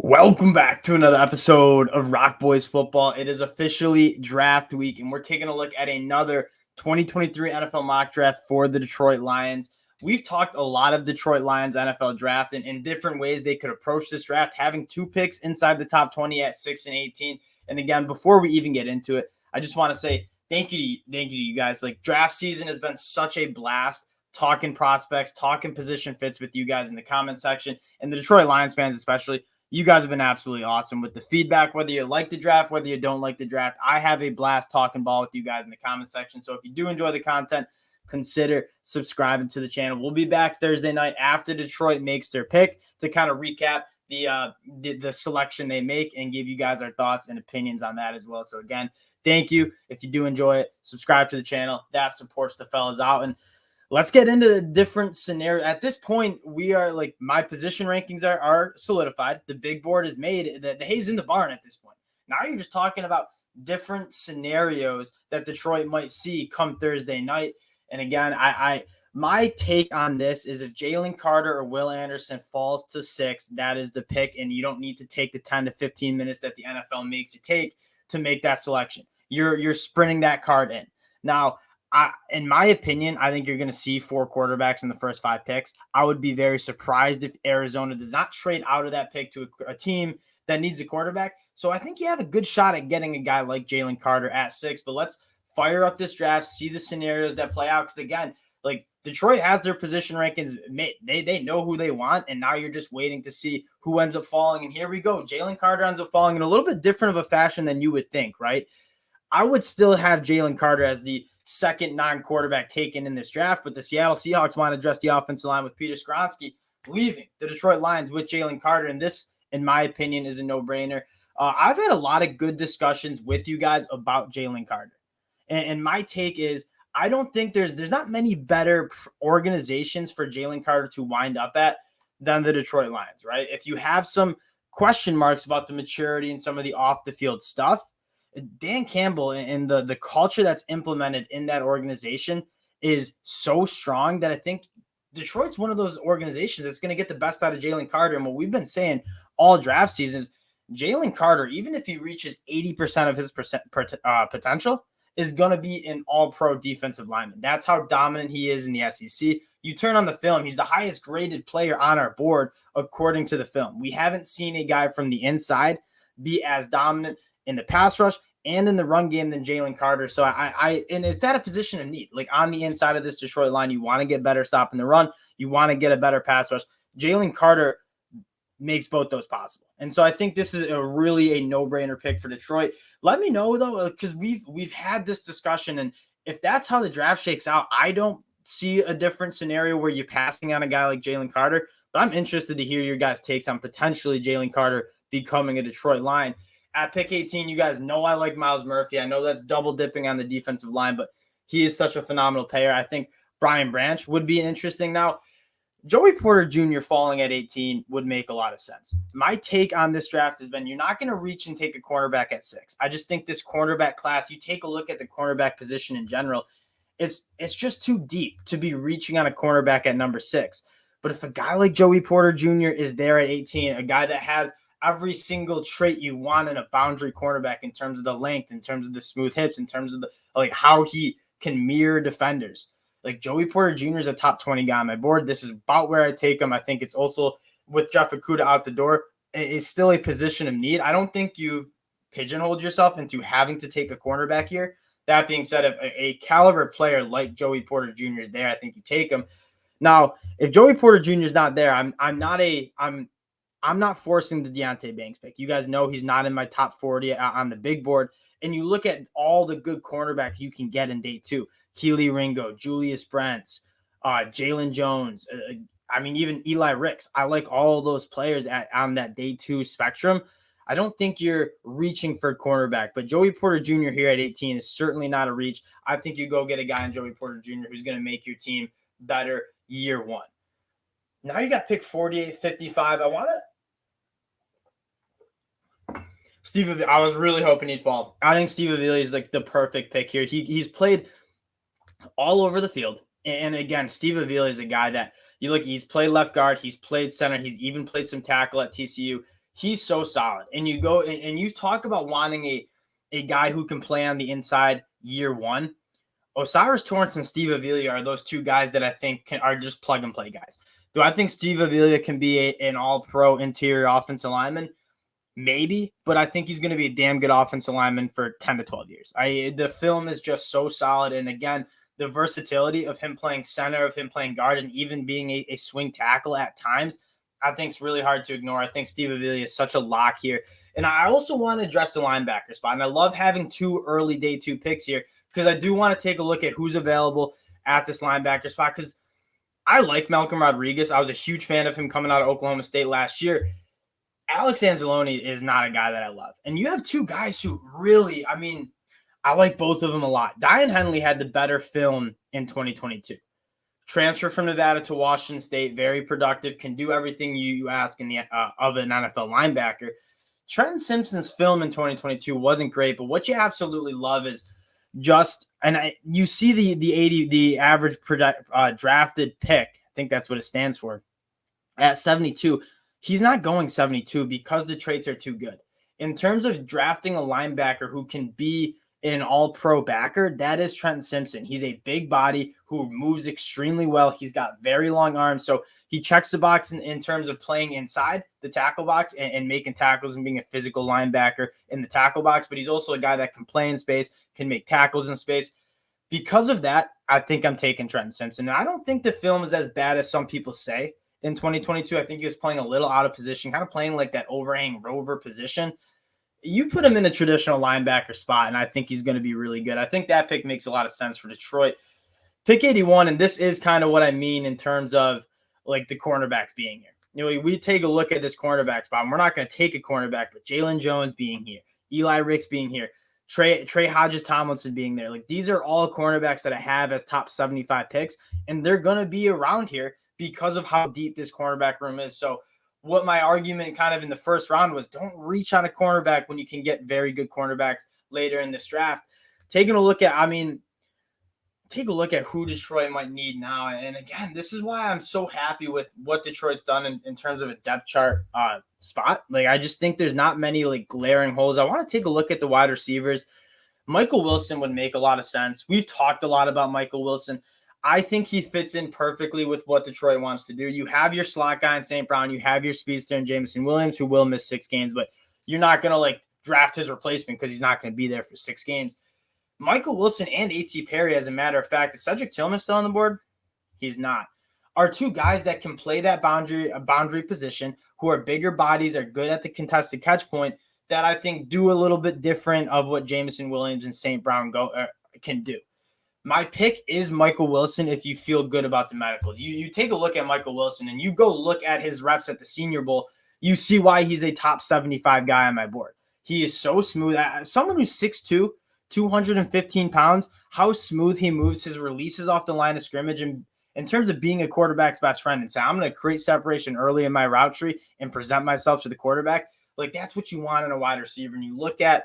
Welcome back to another episode of Rock Boys Football. It is officially draft week, and we're taking a look at another 2023 NFL mock draft for the Detroit Lions. We've talked a lot of Detroit Lions NFL draft and in different ways they could approach this draft, having two picks inside the top 20 at 6 and 18. And again, before we even get into it, I just want to say thank you to you guys. Like, draft season has been such a blast, talking prospects, talking position fits with you guys in the comment section, and the Detroit Lions fans especially. You guys have been absolutely awesome with the feedback, whether you like the draft, whether you don't like the draft. I have a blast talking ball with you guys in the comment section. So if you do enjoy the content, consider subscribing to the channel. We'll be back Thursday night after Detroit makes their pick to kind of recap the selection they make and give you guys our thoughts and opinions on that as well. So again, thank you. If you do enjoy it, subscribe to the channel. That supports the fellas out. And let's get into the different scenario. At this point, we are like, my position rankings are solidified. The big board is made. The hay's in the barn at this point. Now you're just talking about different scenarios that Detroit might see come Thursday night. And again, my take on this is if Jalen Carter or Will Anderson falls to 6, that is the pick, and you don't need to take the 10 to 15 minutes that the NFL makes you take to make that selection. You're sprinting that card in. Now, in my opinion, I think you're going to see 4 quarterbacks in the first 5 picks. I would be very surprised if Arizona does not trade out of that pick to a team that needs a quarterback. So I think you have a good shot at getting a guy like Jalen Carter at 6. But let's fire up this draft, see the scenarios that play out. Because again, like, Detroit has their position rankings made. They know who they want, and now you're just waiting to see who ends up falling. And here we go. Jalen Carter ends up falling in a little bit different of a fashion than you would think, right? I would still have Jalen Carter as the second non-quarterback taken in this draft, but the Seattle Seahawks want to address the offensive line with Peter Skoronski leaving the Detroit Lions with Jalen Carter, and this, in my opinion, is a no-brainer. I've had a lot of good discussions with you guys about Jalen Carter, and my take is I don't think there's not many better organizations for Jalen Carter to wind up at than the Detroit Lions, right? If you have some question marks about the maturity and some of the off-the-field stuff, Dan Campbell and the culture that's implemented in that organization is so strong that I think Detroit's one of those organizations that's going to get the best out of Jalen Carter. And what we've been saying all draft seasons, Jalen Carter, even if he reaches 80% of his potential, is going to be an all-pro defensive lineman. That's how dominant he is in the SEC. You turn on the film, he's the highest graded player on our board according to the film. We haven't seen a guy from the inside be as dominant in the pass rush and in the run game than Jalen Carter. So and it's at a position of need. Like, on the inside of this Detroit line, you want to get better stopping the run. You want to get a better pass rush. Jalen Carter makes both those possible. And so I think this is really a no-brainer pick for Detroit. Let me know, though, because we've had this discussion, and if that's how the draft shakes out, I don't see a different scenario where you're passing on a guy like Jalen Carter, but I'm interested to hear your guys' takes on potentially Jalen Carter becoming a Detroit Lion. At pick 18, you guys know I like Myles Murphy. I know that's double dipping on the defensive line, but he is such a phenomenal player. I think Brian Branch would be interesting. Now, Joey Porter Jr. falling at 18 would make a lot of sense. My take on this draft has been you're not going to reach and take a cornerback at 6. I just think this cornerback class, you take a look at the cornerback position in general, it's just too deep to be reaching on a cornerback at number 6. But if a guy like Joey Porter Jr. is there at 18, a guy that has every single trait you want in a boundary cornerback in terms of the length, in terms of the smooth hips, in terms of the like how he can mirror defenders. Like, Joey Porter Jr. is a top 20 guy on my board. This is about where I take him. I think it's also, with Jeff Okudah out the door, it's still a position of need. I don't think you've pigeonholed yourself into having to take a cornerback here. That being said, if a caliber player like Joey Porter Jr. is there, I think you take him. Now, if Joey Porter Jr. is not there, I'm not forcing the Deonte Banks pick. You guys know he's not in my top 40 on the big board. And you look at all the good cornerbacks you can get in day 2. Keely Ringo, Julius Brents, Jalen Jones. Even Eli Ricks. I like all those players on that day 2 spectrum. I don't think you're reaching for a cornerback, but Joey Porter Jr. here at 18 is certainly not a reach. I think you go get a guy in Joey Porter Jr. who's going to make your team better year 1. Now you got pick 48, 55. I was really hoping he'd fall. I think Steve Avila is like the perfect pick here. He's played all over the field. And again, Steve Avila is a guy that you look, he's played left guard, he's played center, he's even played some tackle at TCU. He's so solid. And you go and you talk about wanting a guy who can play on the inside year one. Osiris Torrance and Steve Avila are those two guys that I think are just plug and play guys. Do I think Steve Avila can be an all-pro interior offensive lineman? Maybe, but I think he's going to be a damn good offensive lineman for 10 to 12 years. The film is just so solid. And again, the versatility of him playing center, of him playing guard, and even being a swing tackle at times, I think it's really hard to ignore. I think Steve Avila is such a lock here. And I also want to address the linebacker spot. And I love having 2 early day 2 picks here because I do want to take a look at who's available at this linebacker spot because I like Malcolm Rodriguez. I was a huge fan of him coming out of Oklahoma State last year. Alex Anzalone is not a guy that I love. And you have 2 guys who really, I like both of them a lot. Dion Henley had the better film in 2022. Transfer from Nevada to Washington State, very productive, can do everything you ask in the of an NFL linebacker. Trenton Simpson's film in 2022 wasn't great, but what you absolutely love is just, and you see the average drafted pick, I think that's what it stands for, at 72. He's not going 72 because the traits are too good. In terms of drafting a linebacker who can be an all-pro backer, that is Trenton Simpson. He's a big body who moves extremely well. He's got very long arms, so he checks the box in terms of playing inside the tackle box and making tackles and being a physical linebacker in the tackle box, but he's also a guy that can play in space, can make tackles in space. Because of that, I think I'm taking Trenton Simpson. And I don't think the film is as bad as some people say. In 2022, I think he was playing a little out of position, kind of playing like that overhang rover position. You put him in a traditional linebacker spot, and I think he's going to be really good. I think that pick makes a lot of sense for Detroit. Pick 81, and this is kind of what I mean in terms of like the cornerbacks being here. You know, we take a look at this cornerback spot, and we're not going to take a cornerback, but Jalen Jones being here, Eli Ricks being here, Trey Hodges Tomlinson being there. Like these are all cornerbacks that I have as top 75 picks, and they're going to be around here because of how deep this cornerback room is. So what my argument kind of in the first round was, don't reach on a cornerback when you can get very good cornerbacks later in this draft. Taking a look at who Detroit might need now. And again, this is why I'm so happy with what Detroit's done in terms of a depth chart spot. Like, I just think there's not many like glaring holes. I want to take a look at the wide receivers. Michael Wilson would make a lot of sense. We've talked a lot about Michael Wilson. I think he fits in perfectly with what Detroit wants to do. You have your slot guy in St. Brown. You have your speedster in Jameson Williams, who will miss 6 games, but you're not going to like draft his replacement because he's not going to be there for 6 games. Michael Wilson and A.T. Perry, as a matter of fact, is Cedric Tillman still on the board? He's not. Are 2 guys that can play that boundary position, who are bigger bodies, are good at the contested catch point, that I think do a little bit different of what Jameson Williams and St. Brown can do. My pick is Michael Wilson if you feel good about the medicals. You take a look at Michael Wilson and you go look at his reps at the Senior Bowl, you see why he's a top 75 guy on my board. He is so smooth. Someone who's 6'2", 215 pounds, how smooth he moves his releases off the line of scrimmage, and in terms of being a quarterback's best friend and say, I'm going to create separation early in my route tree and present myself to the quarterback. Like, that's what you want in a wide receiver. And you look at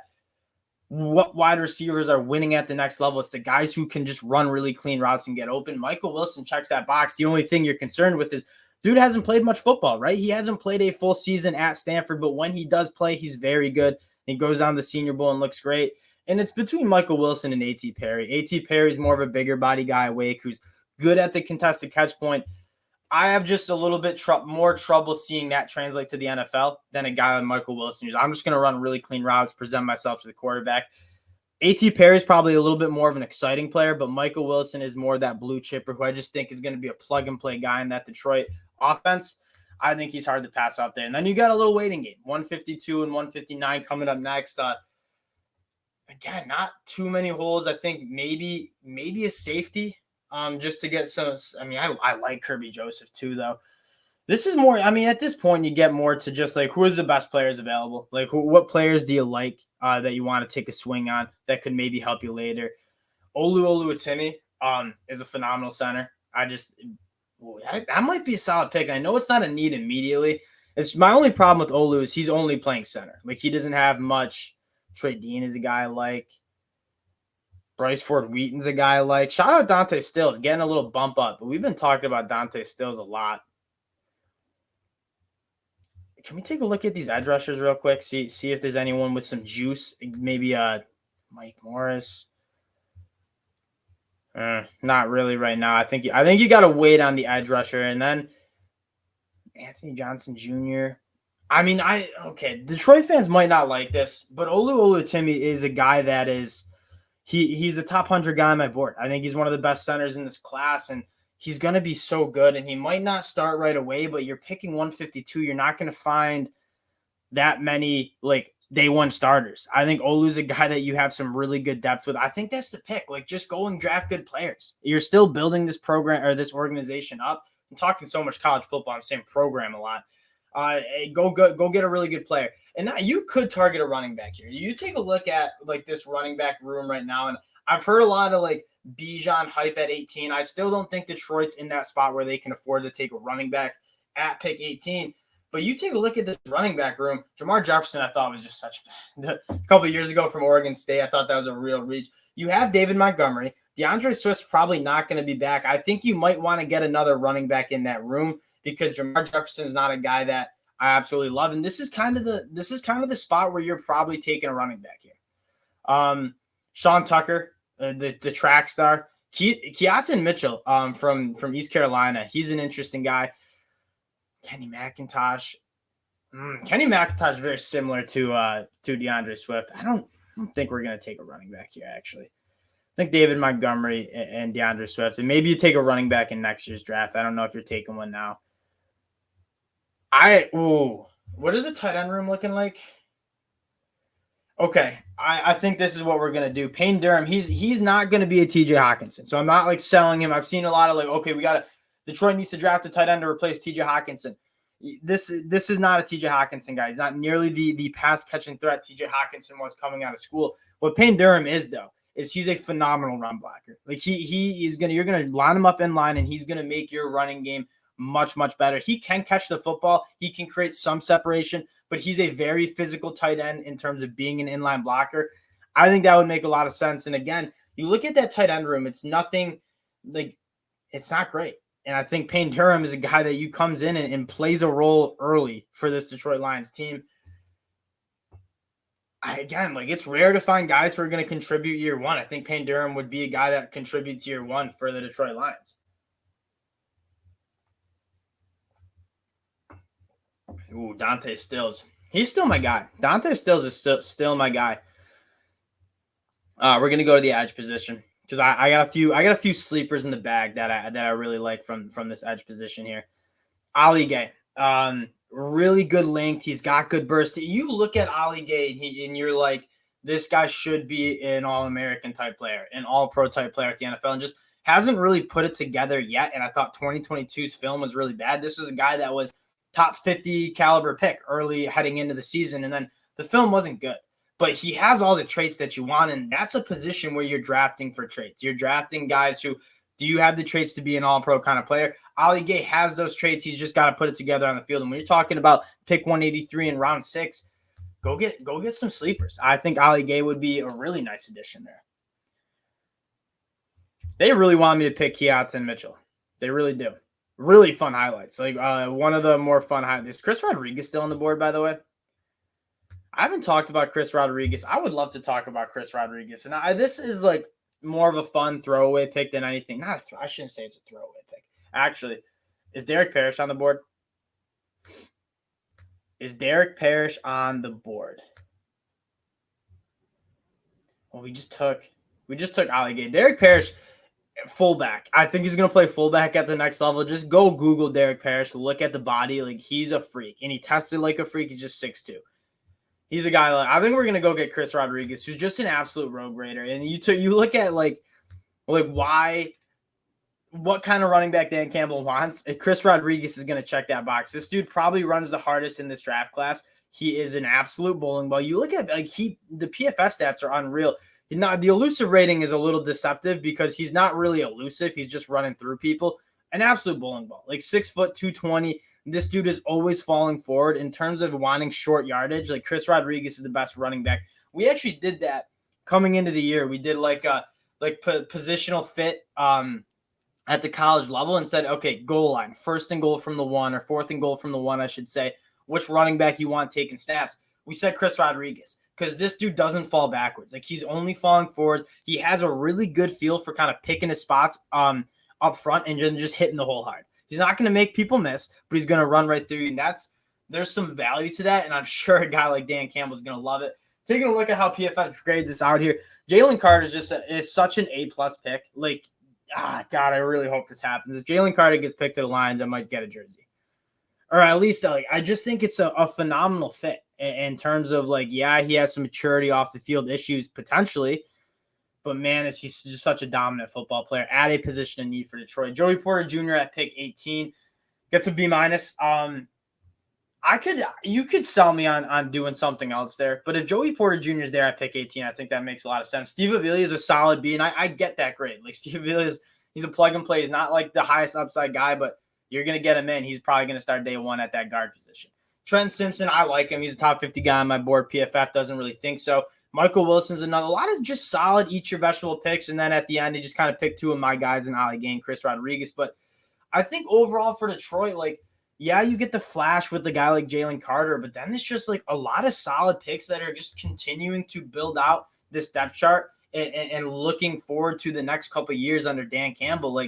what wide receivers are winning at the next level. It's the guys who can just run really clean routes and get open. Michael Wilson checks that box. The only thing you're concerned with is dude hasn't played much football, right? He hasn't played a full season at Stanford, but when he does play, he's very good. He goes on the Senior Bowl and looks great. And it's between Michael Wilson and A.T. Perry. A.T. Perry is more of a bigger body guy awake who's good at the contested catch point. I have just a little bit more trouble seeing that translate to the NFL than a guy like Michael Wilson. I'm just going to run really clean routes, present myself to the quarterback. A.T. Perry is probably a little bit more of an exciting player, but Michael Wilson is more that blue chipper who I just think is going to be a plug-and-play guy in that Detroit offense. I think he's hard to pass out there. And then you got a little waiting game, 152 and 159 coming up next. Again, not too many holes. I think maybe a safety. Just to get some, I like Kirby Joseph too, though. This is more, at this point, you get more to just like, who is the best players available? Like, what players do you like that you want to take a swing on that could maybe help you later? Oluwatimi is a phenomenal center. That might be a solid pick. I know it's not a need immediately. It's my only problem with Olu is he's only playing center. Like, he doesn't have much. Trey Dean is a guy I like. Bryce Ford Wheaton's a guy I like. Shout out Dante Stills, getting a little bump up. But we've been talking about Dante Stills a lot. can we take a look at these edge rushers real quick? See if there's anyone with some juice. Maybe Mike Morris. Not really right now. I think you got to wait on the edge rusher, and then Anthony Johnson Jr. I mean, Detroit fans might not like this, but Oluwatimi is a guy that is he's a top 100 guy on my board. I think he's one of the best centers in this class, and he's going to be so good. And he might not start right away, but you're picking 152. You're not going to find that many like day one starters. I think Olu's a guy that you have some really good depth with. I think that's the pick. Like, just go and draft good players. You're still building this program or this organization up. I'm talking so much college football. I'm saying program a lot. Go get a really good player. And now you could target a running back here. You take a look at like this running back room right now, and I've heard a lot of like Bijan hype at 18. I still don't think Detroit's in that spot where they can afford to take a running back at pick 18. But you take a look at this running back room. Jamar Jefferson, I thought was just a couple of years ago from Oregon State. I thought that was a real reach. You have David Montgomery. DeAndre Swift's probably not going to be back. I think you might want to get another running back in that room because Jamar Jefferson is not a guy that I absolutely love. And this is kind of the spot where you're probably taking a running back here. Sean Tucker, the track star. Keaton Mitchell from East Carolina. He's an interesting guy. Kenny McIntosh. Kenny McIntosh is very similar to DeAndre Swift. I don't think we're going to take a running back here, actually. I think David Montgomery and DeAndre Swift. And maybe you take a running back in next year's draft. I don't know if you're taking one now. What is the tight end room looking like? Okay, I think this is what we're going to do. Payne Durham, he's not going to be a TJ Hawkinson. So I'm not like selling him. I've seen a lot of like, okay, Detroit needs to draft a tight end to replace TJ Hawkinson. This is not a TJ Hawkinson guy. He's not nearly the pass catching threat TJ Hawkinson was coming out of school. What Payne Durham is though, is he's a phenomenal run blocker. Like you're going to line him up in line and he's going to make your running game much, much better. He can catch the football. He can create some separation, but he's a very physical tight end in terms of being an inline blocker. I think that would make a lot of sense. And again, you look at that tight end room, it's nothing like it's not great. And I think Payne Durham is a guy that you comes in and plays a role early for this Detroit Lions team. It's rare to find guys who are going to contribute year one. I think Payne Durham would be a guy that contributes year one for the Detroit Lions. Dante Stills. He's still my guy. Dante Stills is still my guy. We're going to go to the edge position because I got a few sleepers in the bag that I really like from this edge position here. Ali Gay. Really good length. He's got good burst. You look at Ali Gay and you're like, this guy should be an All-American type player, an All-Pro type player at the NFL, and just hasn't really put it together yet. And I thought 2022's film was really bad. This is a guy that was top 50 caliber pick early heading into the season, and then the film wasn't good. But he has all the traits that you want, and that's a position where you're drafting for traits. You're drafting guys who, do you have the traits to be an all-pro kind of player? Ali Gay has those traits. He's just got to put it together on the field. And when you're talking about pick 183 in round 6, go get some sleepers. I think Ali Gay would be a really nice addition there. They really want me to pick Keaton Mitchell. They really do. Really fun highlights. Like one of the more fun highlights. Is Chris Rodriguez still on the board, by the way? I haven't talked about Chris Rodriguez. I would love to talk about Chris Rodriguez. And this is like more of a fun throwaway pick than anything. I shouldn't say it's a throwaway pick. Actually, is Derek Parrish on the board? Is Derek Parrish on the board? Well, we just took Ali Gay. Derek Parrish, fullback. I think he's going to play fullback at the next level. Just go Google Derek Parrish. Look at the body. Like, he's a freak. And he tested like a freak. He's just 6'2". He's a guy I think we're going to go get Chris Rodriguez, who's just an absolute rogue raider. And you look at like why, what kind of running back Dan Campbell wants. Chris Rodriguez is going to check that box. This dude probably runs the hardest in this draft class. He is an absolute bowling ball. You look at the PFF stats are unreal. The elusive rating is a little deceptive because he's not really elusive. He's just running through people. An absolute bowling ball, like 6 foot, 220. This dude is always falling forward in terms of wanting short yardage. Like Chris Rodriguez is the best running back. We actually did that coming into the year. We did positional fit at the college level and said, okay, goal line, 1st and goal from the 1 or 4th and goal from the 1, I should say. which running back you want taking snaps. We said Chris Rodriguez because this dude doesn't fall backwards. Like, he's only falling forwards. He has a really good feel for kind of picking his spots up front and just hitting the hole hard. He's not going to make people miss, but he's going to run right through you. And there's some value to that, and I'm sure a guy like Dan Campbell is going to love it. Taking a look at how PFF grades this out here, Jalen Carter is such an A-plus pick. Like, God, I really hope this happens. If Jalen Carter gets picked to the Lions, I might get a jersey. Or at least, I just think it's a phenomenal fit in terms of, he has some maturity off the field issues potentially, but man, he's just such a dominant football player at a position of need for Detroit. Joey Porter Jr. at pick 18 gets a B-. You could sell me on doing something else there, but if Joey Porter Jr. is there at pick 18, I think that makes a lot of sense. Steve Avila is a solid B, and I get that grade. Like, Steve Avila he's a plug and play. He's not like the highest upside guy, but you're going to get him in. He's probably going to start day one at that guard position. Trent Simpson, I like him. He's a top 50 guy on my board. PFF doesn't really think so. Michael Wilson's another. A lot of just solid eat your vegetable picks, and then at the end, he just kind of picked two of my guys in Ali Gain, Chris Rodriguez. But I think overall for Detroit, you get the flash with the guy like Jalen Carter, but then it's just a lot of solid picks that are just continuing to build out this depth chart and looking forward to the next couple of years under Dan Campbell.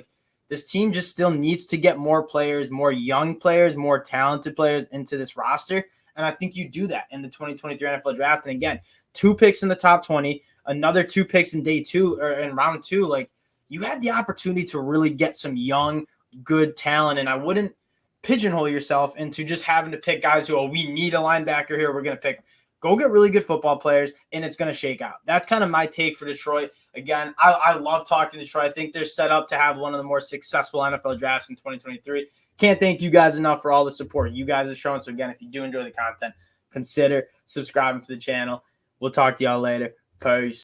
This team just still needs to get more players, more young players, more talented players into this roster. And I think you do that in the 2023 NFL draft. And again, 2 picks in the top 20, another 2 picks in day 2 or in round 2. You had the opportunity to really get some young, good talent. And I wouldn't pigeonhole yourself into just having to pick guys who, we need a linebacker here, we're going to pick them. Go get really good football players, and it's going to shake out. That's kind of my take for Detroit. Again, I love talking to Detroit. I think they're set up to have one of the more successful NFL drafts in 2023. Can't thank you guys enough for all the support you guys have shown. So, again, if you do enjoy the content, consider subscribing to the channel. We'll talk to y'all later. Peace.